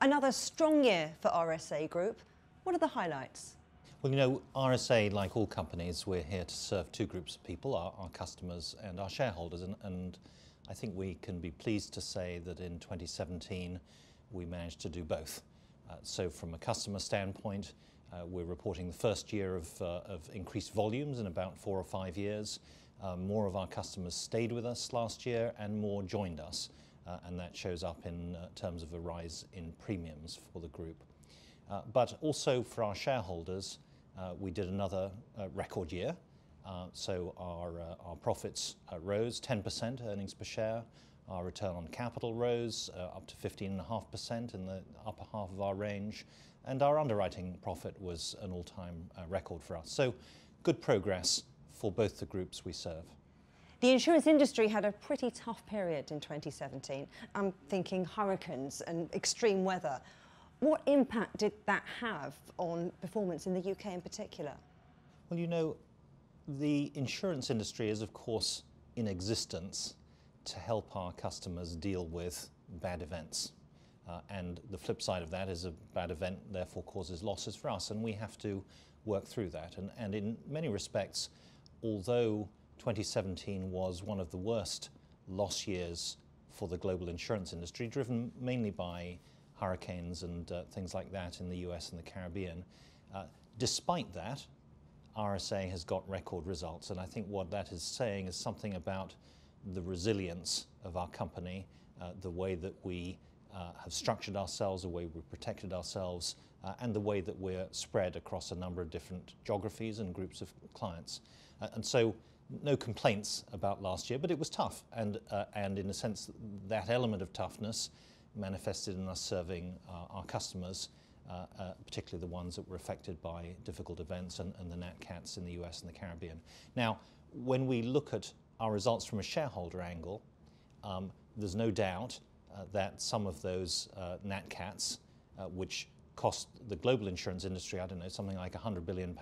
Another strong year for RSA Group. What are the highlights? Well, you know, RSA, like all companies, we're here to serve two groups of people, our customers and our shareholders. And I think we can be pleased to say that in 2017, we managed to do both. So from a customer standpoint, we're reporting the first year of increased volumes in about 4 or 5 years. More of our customers stayed with us last year and more joined us. And that shows up in terms of a rise in premiums for the group. But also for our shareholders, we did another record year. So our profits rose 10%, earnings per share. Our return on capital rose up to 15.5% in the upper half of our range. And our underwriting profit was an all-time record for us. So good progress for both the groups we serve. The insurance industry had a pretty tough period in 2017. I'm thinking hurricanes and extreme weather. What impact did that have on performance in the UK in particular? Well, you know, the insurance industry is, of course, in existence to help our customers deal with bad events. And the flip side of that is a bad event therefore causes losses for us, and we have to work through that. And in many respects, although 2017 was one of the worst loss years for the global insurance industry, driven mainly by hurricanes and things like that in the US and the Caribbean. Despite that, RSA has got record results, and I think what that is saying is something about the resilience of our company, the way that we have structured ourselves, the way we've protected ourselves, and the way that we're spread across a number of different geographies and groups of clients. And so no complaints about last year, but it was tough, and in a sense that element of toughness manifested in us serving our customers, particularly the ones that were affected by difficult events and the Nat Cats in the US and the Caribbean. Now, when we look at our results from a shareholder angle, there's no doubt that some of those Nat Cats, which cost the global insurance industry, I don't know, something like £100 billion,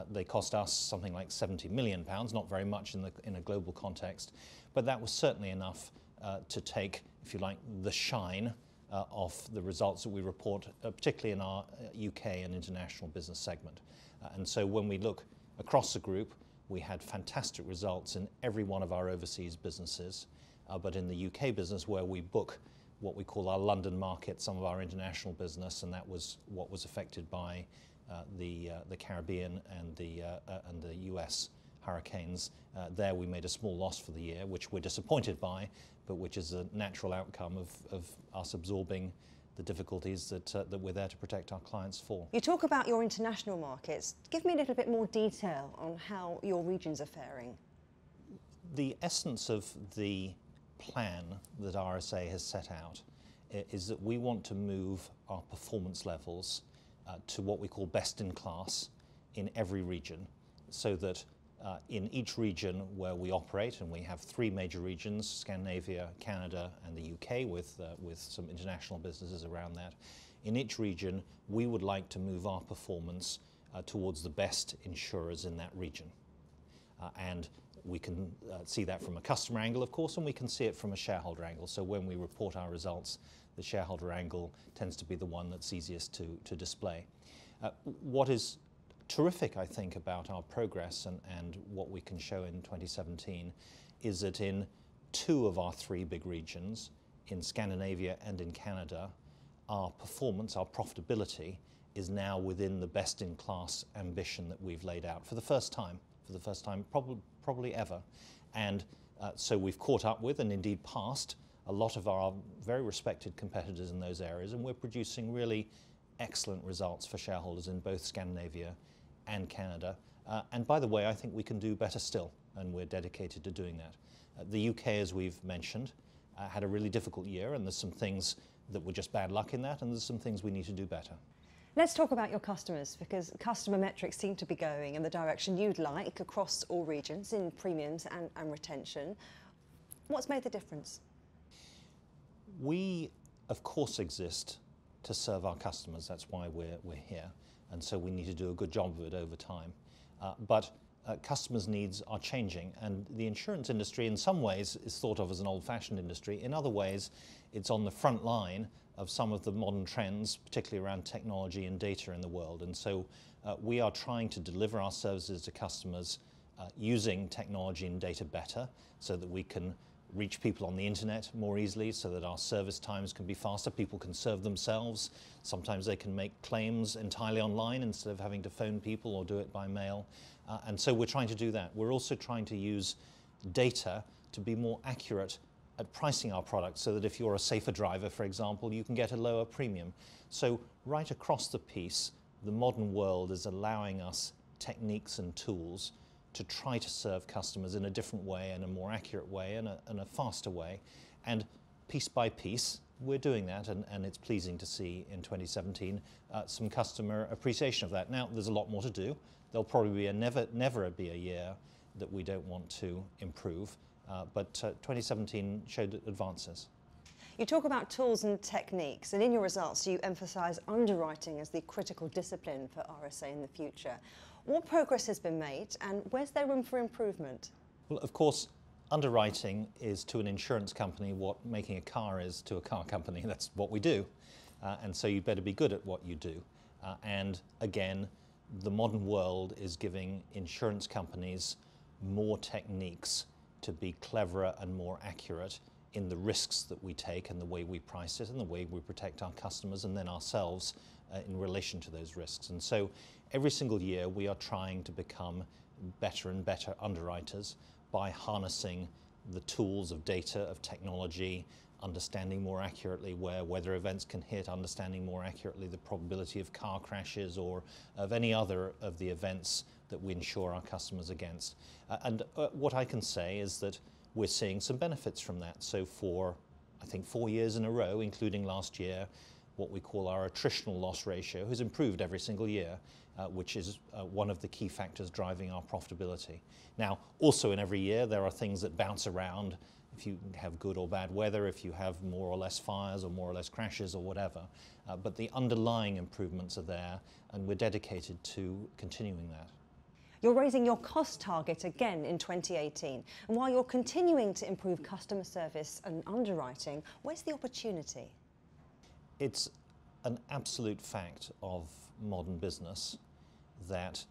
they cost us something like £70 million, not very much in a global context, but that was certainly enough to take, if you like, the shine off the results that we report, particularly in our UK and international business segment. And so when we look across the group, we had fantastic results in every one of our overseas businesses, but in the UK business where we book what we call our London market, some of our international business, and that was what was affected by the Caribbean and the US hurricanes. There we made a small loss for the year, which we're disappointed by, but which is a natural outcome of us absorbing the difficulties that we're there to protect our clients for. You talk about your international markets. Give me a little bit more detail on how your regions are faring. The essence of the plan that RSA has set out is that we want to move our performance levels to what we call best in class in every region, so that in each region where we operate, and we have 3 major regions, Scandinavia, Canada and the UK, with some international businesses around that, in each region we would like to move our performance towards the best insurers in that region. And we can see that from a customer angle, of course, and we can see it from a shareholder angle. So when we report our results, the shareholder angle tends to be the one that's easiest to display. What is terrific, I think, about our progress and what we can show in 2017 is that in 2 of our 3 big regions, in Scandinavia and in Canada, our performance, our profitability, is now within the best-in-class ambition that we've laid out for the first time probably ever. And so we've caught up with and indeed passed a lot of our very respected competitors in those areas, and we're producing really excellent results for shareholders in both Scandinavia and Canada. And by the way, I think we can do better still, and we're dedicated to doing that. The UK, as we've mentioned, had a really difficult year, and there's some things that were just bad luck in that, and there's some things we need to do better. Let's talk about your customers, because customer metrics seem to be going in the direction you'd like across all regions in premiums and retention. What's made the difference? We, of course, exist to serve our customers. That's why we're here. And so we need to do a good job of it over time. But customers' needs are changing, and the insurance industry in some ways is thought of as an old-fashioned industry. In other ways, it's on the front line of some of the modern trends, particularly around technology and data in the world. And so we are trying to deliver our services to customers using technology and data better, so that we can reach people on the internet more easily, so that our service times can be faster, people can serve themselves. Sometimes they can make claims entirely online instead of having to phone people or do it by mail. And so we're trying to do that. We're also trying to use data to be more accurate at pricing our products, so that if you're a safer driver, for example, you can get a lower premium. So right across the piece, the modern world is allowing us techniques and tools to try to serve customers in a different way, in a more accurate way, and a faster way. And piece by piece, we're doing that, and it's pleasing to see in 2017 some customer appreciation of that. Now, there's a lot more to do. There'll probably be never be a year that we don't want to improve, but 2017 showed advances. You talk about tools and techniques, and in your results you emphasise underwriting as the critical discipline for RSA in the future. What progress has been made, and where's there room for improvement? Well, of course, underwriting is to an insurance company what making a car is to a car company. That's what we do. And so you better be good at what you do. And again, the modern world is giving insurance companies more techniques to be cleverer and more accurate in the risks that we take and the way we price it and the way we protect our customers and then ourselves in relation to those risks. And so every single year we are trying to become better and better underwriters by harnessing the tools of data, of technology, understanding more accurately where weather events can hit, understanding more accurately the probability of car crashes or of any other of the events that we insure our customers against. And what I can say is that we're seeing some benefits from that. So for, I think, 4 years in a row, including last year, what we call our attritional loss ratio has improved every single year, which is one of the key factors driving our profitability. Now, also in every year, there are things that bounce around. If you have good or bad weather, if you have more or less fires or more or less crashes or whatever. But the underlying improvements are there, and we're dedicated to continuing that. You're raising your cost target again in 2018. And while you're continuing to improve customer service and underwriting, where's the opportunity? It's an absolute fact of modern business that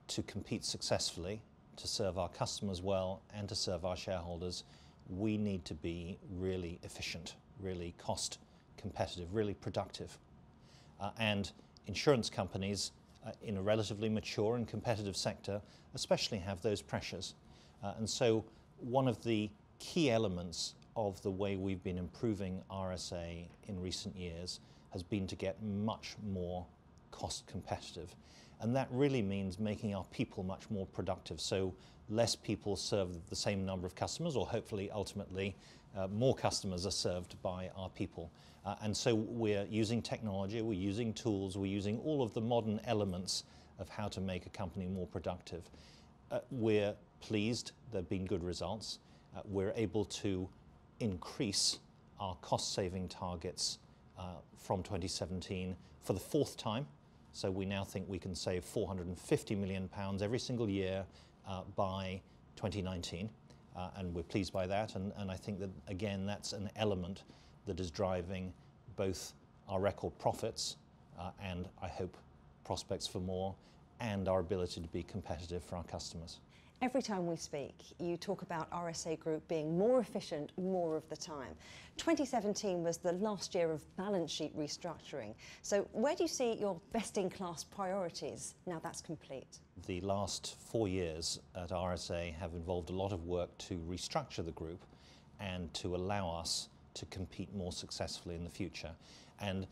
to compete successfully, to serve our customers well and to serve our shareholders, we need to be really efficient, really cost competitive, really productive. And insurance companies in a relatively mature and competitive sector especially have those pressures. And so one of the key elements of the way we've been improving RSA in recent years has been to get much more cost competitive. And that really means making our people much more productive. So less people serve the same number of customers, or hopefully ultimately more customers are served by our people. And so we're using technology, we're using tools, we're using all of the modern elements of how to make a company more productive. We're pleased there have been good results. We're able to increase our cost-saving targets from 2017 for the 4th time. So we now think we can save £450 million every single year by 2019. And we're pleased by that. And I think that, again, that's an element that is driving both our record profits and, I hope, prospects for more, and our ability to be competitive for our customers. Every time we speak, you talk about RSA Group being more efficient more of the time. 2017 was the last year of balance sheet restructuring. So where do you see your best-in-class priorities now that's complete? The last 4 years at RSA have involved a lot of work to restructure the group and to allow us to compete more successfully in the future. And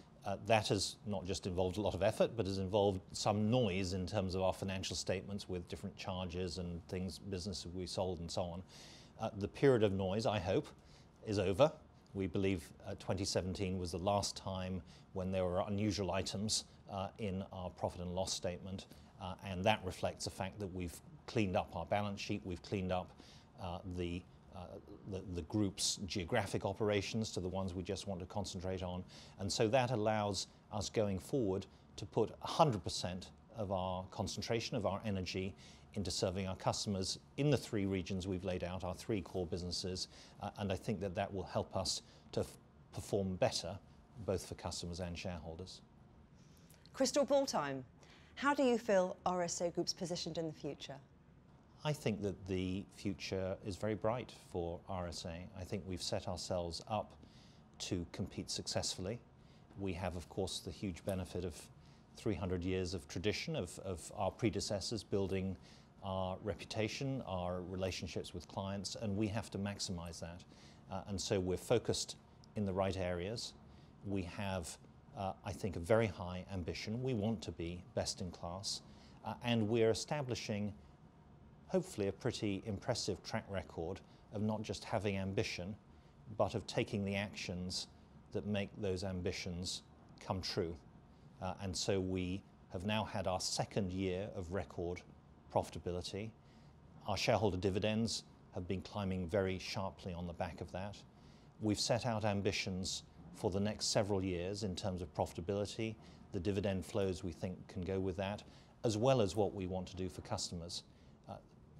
that has not just involved a lot of effort, but has involved some noise in terms of our financial statements with different charges and things, businesses we sold and so on. The period of noise, I hope, is over. We believe 2017 was the last time when there were unusual items in our profit and loss statement, and that reflects the fact that we've cleaned up our balance sheet, we've cleaned up the group's geographic operations to the ones we just want to concentrate on. And so that allows us going forward to put 100% of our concentration, of our energy, into serving our customers in the 3 regions we've laid out, our 3 core businesses. And I think that that will help us to perform better both for customers and shareholders. Crystal ball time. How do you feel RSA Group's positioned in the future? I think that the future is very bright for RSA. I think we've set ourselves up to compete successfully. We have, of course, the huge benefit of 300 years of tradition of our predecessors building our reputation, our relationships with clients, and we have to maximize that. And so we're focused in the right areas. We have, I think, a very high ambition. We want to be best in class, and we're establishing hopefully a pretty impressive track record of not just having ambition, but of taking the actions that make those ambitions come true. And so we have now had our second year of record profitability. Our shareholder dividends have been climbing very sharply on the back of that. We've set out ambitions for the next several years in terms of profitability. The dividend flows we think can go with that, as well as what we want to do for customers.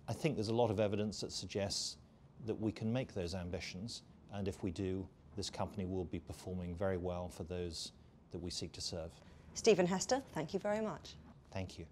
I think there's a lot of evidence that suggests that we can make those ambitions, and if we do, this company will be performing very well for those that we seek to serve. Stephen Hester, thank you very much. Thank you.